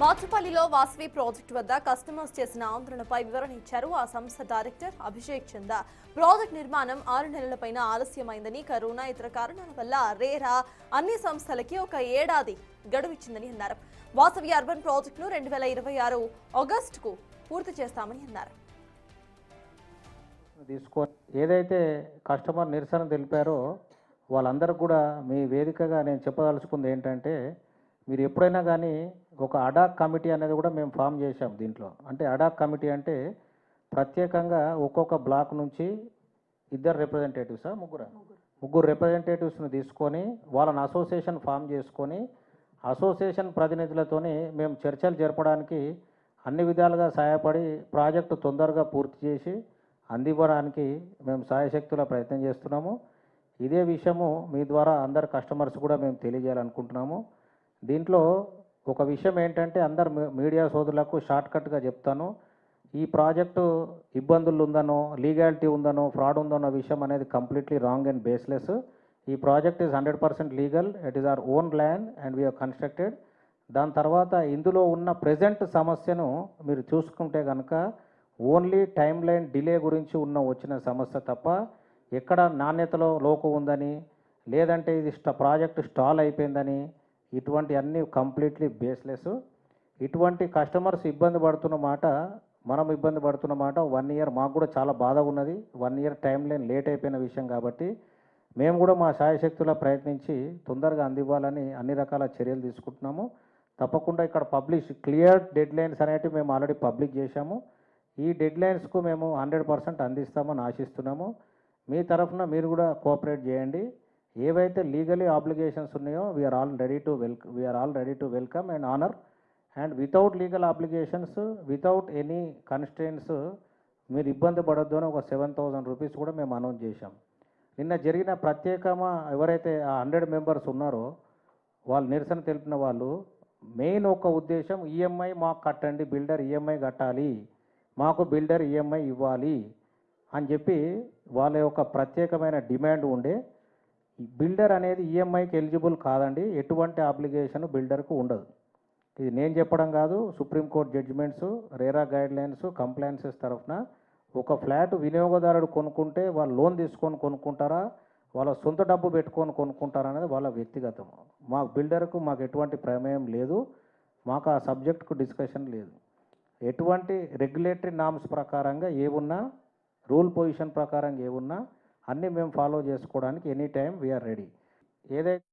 బాచుపల్లిలో Vasavi project వద్ద customers చేసిన ఆందోళనపై వివరణ ఇచ్చారు ఆ సంస్థ డైరెక్టర్ అభిషేక్ చంద. ప్రాజెక్ట్ నిర్మాణం 6 నెలలపైన ఆలస్యమైందని, కరోనా ఇతర కారణాల వల్ల రేరా అన్ని సంస్థలకి ఒక ఏడాది గడువు ఇచ్చిందని అన్నారు. వాసవి అర్బన్ ప్రాజెక్టును 2026 ఆగస్టుకు పూర్తి చేస్తామని అన్నారు. ఏదైతే కస్టమర్ నిరసన తెలిపారో వాళ్ళందరూ కూడా మీ వేదికగా నేను చెప్పదలుచుకుంది ఏంటంటే, మీరు ఎప్పుడైనా కానీ ఒక అడాక్ కమిటీ అనేది కూడా మేము ఫామ్ చేశాం దీంట్లో. అంటే అడాక్ కమిటీ అంటే ప్రత్యేకంగా ఒక్కొక్క బ్లాక్ నుంచి 2 రిప్రజెంటేటివ్సా ముగ్గురు రిప్రజెంటేటివ్స్ని తీసుకొని వాళ్ళని అసోసియేషన్ ఫామ్ చేసుకొని అసోసియేషన్ ప్రతినిధులతోని మేము చర్చలు జరపడానికి అన్ని విధాలుగా సహాయపడి ప్రాజెక్టు తొందరగా పూర్తి చేసి అందివ్వడానికి మేము సాయశక్తుల ప్రయత్నం చేస్తున్నాము. ఇదే విషయము మీ ద్వారా అందరు కస్టమర్స్ కూడా మేము తెలియజేయాలనుకుంటున్నాము. దీంట్లో ఒక విషయం ఏంటంటే, అందరు మీడియా సోదరులకు షార్ట్కట్గా చెప్తాను. ఈ ప్రాజెక్టు ఇబ్బందులు ఉందనో, లీగాలిటీ ఉందనో, ఫ్రాడ్ ఉందనో విషయం అనేది కంప్లీట్లీ రాంగ్ అండ్ బేస్లెస్. ఈ project is 100% legal. It is our own land and we have constructed. దాని తర్వాత ఇందులో ఉన్న ప్రజెంట్ సమస్యను మీరు చూసుకుంటే కనుక ఓన్లీ టైం లైన్ డిలే గురించి వచ్చిన సమస్య తప్ప ఎక్కడ నాణ్యతలో లోపం ఉందని, లేదంటే ఇది ప్రాజెక్టు స్టాల్ అయిపోయిందని, ఇటువంటి అన్నీ కంప్లీట్లీ బేస్లెస్. ఇటువంటి కస్టమర్స్ ఇబ్బంది పడుతున్న మాట, మనం ఇబ్బంది పడుతున్న మాట 1 ఇయర్ మాకు కూడా చాలా బాధ ఉన్నది. 1 ఇయర్ టైం లైన్ లేట్ అయిపోయిన విషయం కాబట్టి మేము కూడా మా శాయశక్తులా ప్రయత్నించి తొందరగా అందివ్వాలని అన్ని రకాల చర్యలు తీసుకుంటున్నాము. తప్పకుండా ఇక్కడ క్లియర్ డెడ్ లైన్స్ అనేటివి మేము ఆల్రెడీ పబ్లిక్ చేశాము. ఈ డెడ్ లైన్స్కు మేము 100% అందిస్తామని ఆశిస్తున్నాము. మీ తరఫున మీరు కూడా కోఆపరేట్ చేయండి. ఏవైతే లీగలీ ఆబ్లిగేషన్స్ ఉన్నాయో we are all ready to welcome and honour. And without legal obligations, without any constraints మీరు ఇబ్బంది పడొద్దు అని ఒక 7,000 రూపీస్ కూడా మేము అనౌన్స్ చేశాం. నిన్న జరిగిన ఎవరైతే ఆ 100 మెంబర్స్ ఉన్నారో వాళ్ళు నిరసన తెలిపిన వాళ్ళు మెయిన్ ఒక ఉద్దేశం, ఈఎంఐ మాకు కట్టండి, బిల్డర్ ఈఎంఐ కట్టాలి, మాకు బిల్డర్ ఈఎంఐ ఇవ్వాలి అని చెప్పి వాళ్ళ యొక్క ప్రత్యేకమైన డిమాండ్ ఉండే. బిల్డర్ అనేది ఈఎంఐకి ఎలిజిబుల్ కాదండి, ఎటువంటి అప్లికేషన్ బిల్డర్కు ఉండదు. ఇది నేను చెప్పడం కాదు, Supreme Court judgements, RERA guidelines, compliances తరఫున. ఒక ఫ్లాట్ వినియోగదారుడు కొనుక్కుంటే వాళ్ళు లోన్ తీసుకొని కొనుక్కుంటారా, వాళ్ళ సొంత డబ్బు పెట్టుకొని కొనుక్కుంటారా అనేది వాళ్ళ వ్యక్తిగతం. మాకు బిల్డర్కు మాకు ఎటువంటి ప్రమేయం లేదు, మాకు ఆ సబ్జెక్టుకు డిస్కషన్ లేదు. ఎటువంటి రెగ్యులేటరీ నామ్స్ ప్రకారంగా ఏమున్నా, రూల్ పొజిషన్ ప్రకారంగా ఏమున్నా అన్నీ మేము ఫాలో చేసుకోవడానికి ఎనీ టైం వీఆర్ రెడీ. ఏదైతే